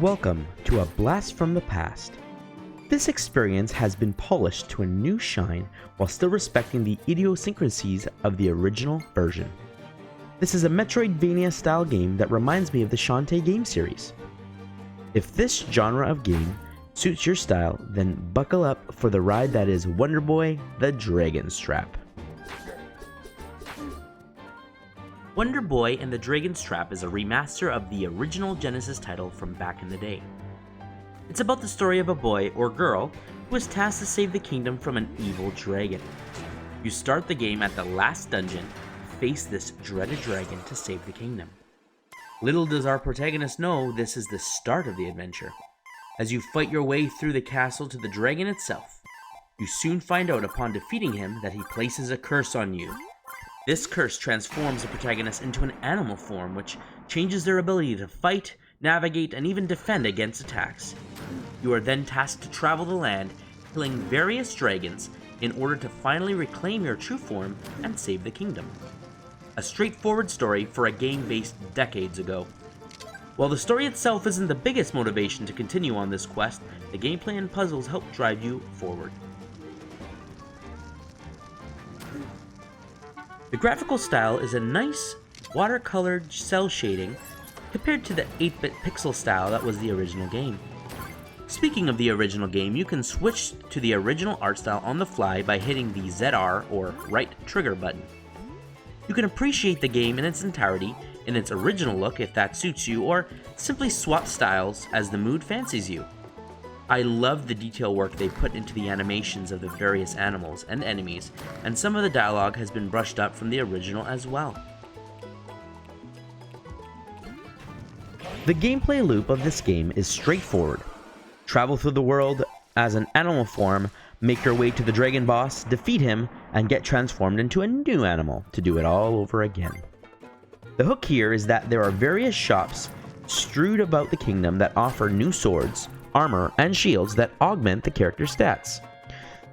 Welcome to a blast from the past. This experience has been polished to a new shine while still respecting the idiosyncrasies of the original version. This is a Metroidvania style game that reminds me of the Shantae game series. If this genre of game suits your style, then buckle up for the ride that is Wonder Boy: The Dragon's Trap. Wonder Boy and the Dragon's Trap is a remaster of the original Genesis title from back in the day. It's about the story of a boy or girl who is tasked to save the kingdom from an evil dragon. You start the game at the last dungeon, face this dreaded dragon to save the kingdom. Little does our protagonist know this is the start of the adventure. As you fight your way through the castle to the dragon itself, you soon find out upon defeating him that he places a curse on you. This curse transforms the protagonist into an animal form, which changes their ability to fight, navigate, and even defend against attacks. You are then tasked to travel the land, killing various dragons in order to finally reclaim your true form and save the kingdom. A straightforward story for a game based decades ago. While the story itself isn't the biggest motivation to continue on this quest, the gameplay and puzzles help drive you forward. The graphical style is a nice, watercolored cel shading compared to the 8-bit pixel style that was the original game. Speaking of the original game, you can switch to the original art style on the fly by hitting the ZR or right trigger button. You can appreciate the game in its entirety, in its original look if that suits you, or simply swap styles as the mood fancies you. I love the detail work they put into the animations of the various animals and enemies, and some of the dialogue has been brushed up from the original as well. The gameplay loop of this game is straightforward. Travel through the world as an animal form, make your way to the dragon boss, defeat him, and get transformed into a new animal to do it all over again. The hook here is that there are various shops strewed about the kingdom that offer new swords, armor, and shields that augment the character's stats.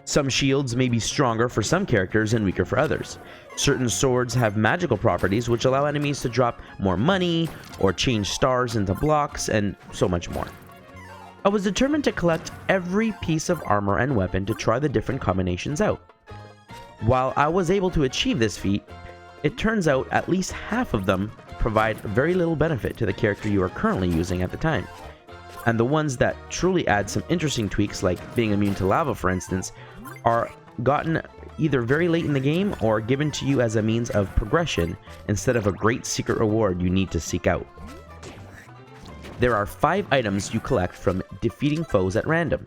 Some shields may be stronger for some characters and weaker for others. Certain swords have magical properties which allow enemies to drop more money or change stars into blocks, and so much more. I was determined to collect every piece of armor and weapon to try the different combinations out. While I was able to achieve this feat, it turns out at least half of them provide very little benefit to the character you are currently using at the time. And the ones that truly add some interesting tweaks, like being immune to lava for instance, are gotten either very late in the game or given to you as a means of progression instead of a great secret reward you need to seek out. There are 5 items you collect from defeating foes at random.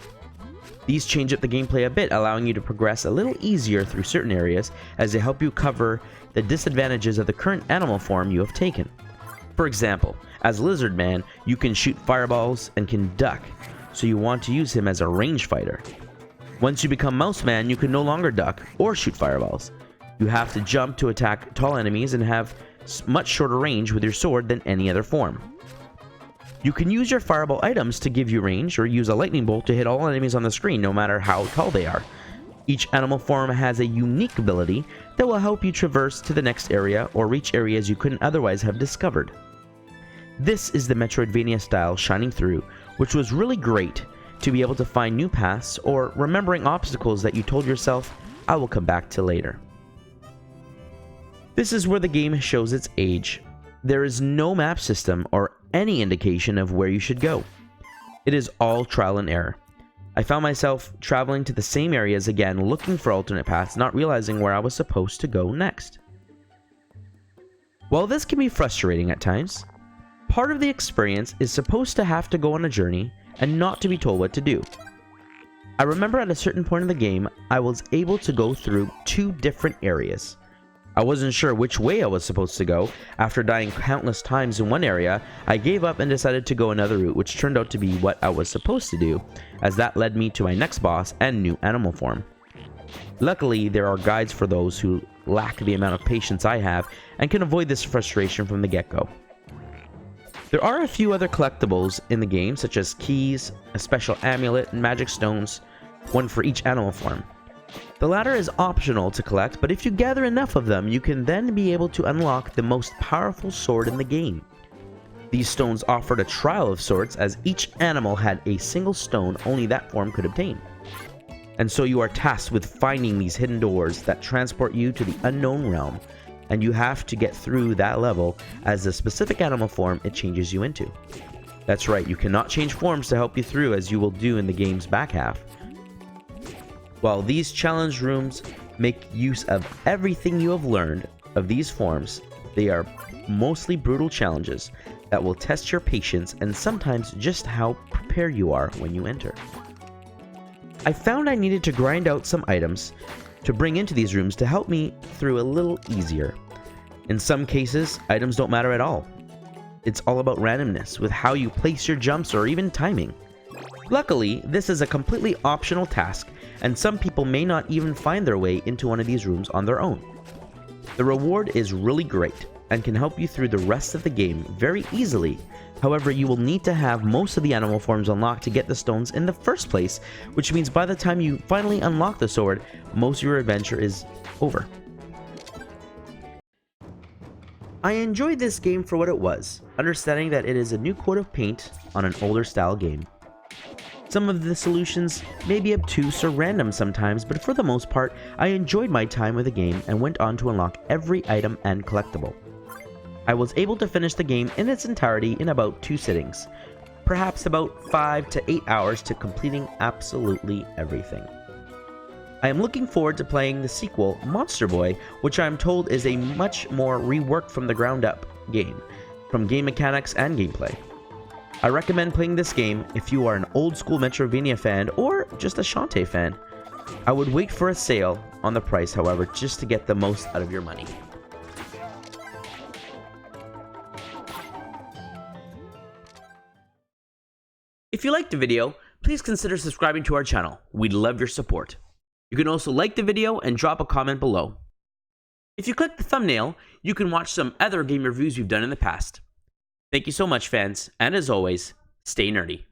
These change up the gameplay a bit, allowing you to progress a little easier through certain areas as they help you cover the disadvantages of the current animal form you have taken. For example, as Lizard Man, you can shoot fireballs and can duck, so you want to use him as a range fighter. Once you become Mouse Man, you can no longer duck or shoot fireballs. You have to jump to attack tall enemies and have much shorter range with your sword than any other form. You can use your fireball items to give you range, or use a lightning bolt to hit all enemies on the screen no matter how tall they are. Each animal form has a unique ability that will help you traverse to the next area or reach areas you couldn't otherwise have discovered. This is the Metroidvania style shining through, which was really great to be able to find new paths or remembering obstacles that you told yourself, I will come back to later. This is where the game shows its age. There is no map system or any indication of where you should go. It is all trial and error. I found myself traveling to the same areas again, looking for alternate paths, not realizing where I was supposed to go next. While this can be frustrating at times, part of the experience is supposed to have to go on a journey and not to be told what to do. I remember at a certain point in the game, I was able to go through 2 different areas. I wasn't sure which way I was supposed to go. After dying countless times in one area, I gave up and decided to go another route, which turned out to be what I was supposed to do, as that led me to my next boss and new animal form. Luckily, there are guides for those who lack the amount of patience I have and can avoid this frustration from the get-go. There are a few other collectibles in the game, such as keys, a special amulet, and magic stones, one for each animal form. The latter is optional to collect, but if you gather enough of them, you can then be able to unlock the most powerful sword in the game. These stones offered a trial of sorts, as each animal had a single stone only that form could obtain. And so you are tasked with finding these hidden doors that transport you to the unknown realm, and you have to get through that level as the specific animal form it changes you into. That's right, you cannot change forms to help you through, as you will do in the game's back half. While these challenge rooms make use of everything you have learned of these forms, they are mostly brutal challenges that will test your patience and sometimes just how prepared you are when you enter. I found I needed to grind out some items to bring into these rooms to help me through a little easier. In some cases, items don't matter at all. It's all about randomness with how you place your jumps or even timing. Luckily, this is a completely optional task, and some people may not even find their way into one of these rooms on their own. The reward is really great and can help you through the rest of the game very easily. However, you will need to have most of the animal forms unlocked to get the stones in the first place, which means by the time you finally unlock the sword, most of your adventure is over. I enjoyed this game for what it was, understanding that it is a new coat of paint on an older style game. Some of the solutions may be obtuse or random sometimes, but for the most part, I enjoyed my time with the game and went on to unlock every item and collectible. I was able to finish the game in its entirety in about 2 sittings, perhaps about 5 to 8 hours to completing absolutely everything. I am looking forward to playing the sequel, Monster Boy, which I am told is a much more reworked from the ground up game, from game mechanics and gameplay. I recommend playing this game if you are an old school Metroidvania fan or just a Shantae fan. I would wait for a sale on the price, however, just to get the most out of your money. If you liked the video, please consider subscribing to our channel. We'd love your support. You can also like the video and drop a comment below. If you click the thumbnail, you can watch some other game reviews we've done in the past. Thank you so much, fans, and as always, stay nerdy.